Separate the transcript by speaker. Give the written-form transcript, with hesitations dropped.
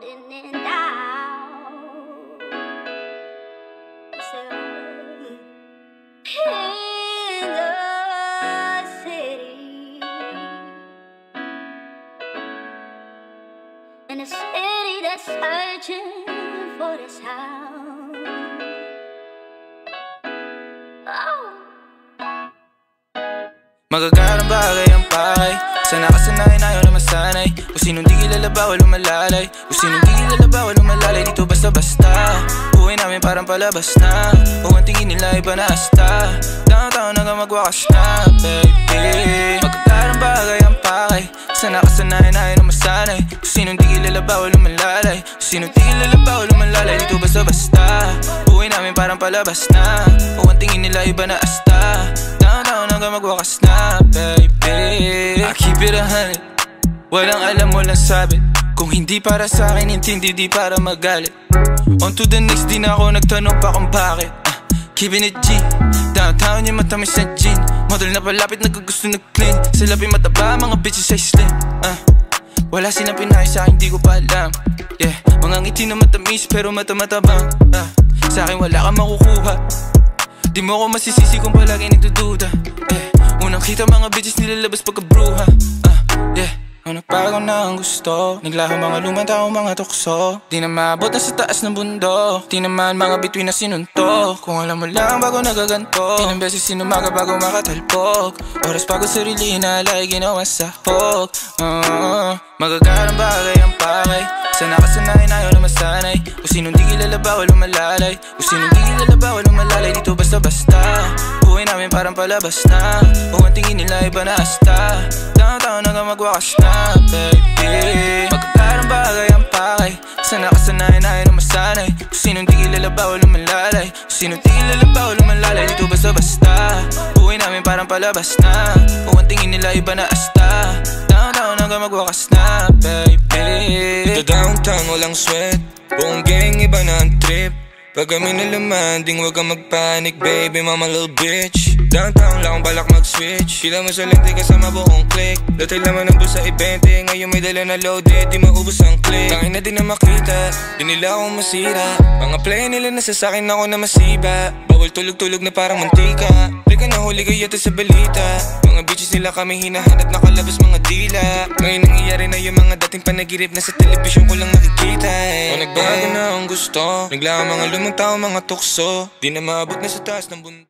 Speaker 1: holding it down. So, in the city, in a city that's searching for the sound. Oh.
Speaker 2: Magagarang bagay ang pakay. Sana kasanayan ayaw na masanay. Kung sinong di kilala bawal lumalalay. Kung sinong di kilala bawal lumalalay. Dito basta-basta buhay namin parang palabas na. Kung ang tingin nila iba na asta. Downtown hanggang magwakas na, baby. Magagarang bagay ang pakay. Sana kasanayan ayaw na masanay. Kung sinong di kilala bawal lumalalay. Kung sinong di kilala bawal lumalalay. Dito basta-basta buhay namin parang palabas na. Kung ang tingin nila iba na asta. Downtown hanggang magwakas na, baby. I keep it 100. Walang alam, walang sabi. Kung hindi para sa akin, intindi, di para magalit. On to the next, di na ako nagtanong pa kung bakit. Keeping it G. Downtown yung matamis na gin. Model na palapit, nagkagusto nag-clean. Sa labi mataba, mga bitches ay slim. Wala silang pinay sa akin, di ko pa alam. Yeah, mga ngiti na matamis pero mata-matabang. Sa akin wala kang makukuha. Di mo ako masisisi kung palagi nagdududa. Unang kita mga bitches nilalabas pagkabruha. Yeah, nagbago na ang gusto. Naglaho mga lumang tao, mga tukso. Di na maabot na sa taas ng bundok. Di naman mga bituin na sinuntok. Kung alam mo lang bago nagaganto. Ilang beses sinumaga bago makatalpok. Oras bago sarili inalay, ginawa sa hok. Magagarang bagay ang pakay. Sana kasanayan ayaw na masanay. Kung sinong di kilala bawal lumalalay. Kung sinong di kilala bawal lumalalay. Dito basta-basta buhay namin parang palabas na. Kung ang tingin nila iba na asta. Downtown hanggang magwakas na, baby. Magagarang bagay ang pakay. Sana kasanayan ayaw na masanay. Kung sinong di kilala bawal lumalalay. Kung sinong di kilala bawal lumalalay. Dito basta-basta buhay namin parang palabas na. Kung ang tingin nila iba na asta. Downtown hanggang magwakas na, baby.
Speaker 3: The downtown walang sweat. Buong gang iba na ang trip. Pag kami nalaman, ding wag kang magpanic, baby, mama little bitch. Downtown lang akong balak mag-switch. Pila mo sa lente kasama buong click. Dati laman ng bulsa i-20. Ngayon may dala na loaded, di maubos ang click. Tangin na din na makita, di nila akong masira. Mga play nila nasa sakin ako na masiba. Bawal tulog-tulog na parang mantika. Di ka nahuli kayo sa balita. Mga bitches nila kami hinahanap, nakalabas mga dila. Ngayon nangyayari na yung mga dating panagirip na sa telebisyon ko lang nakikita. O nagbago na ang gusto. Naglaho mga lumang tao, mga tukso. Di na maabot na sa taas ng bundok.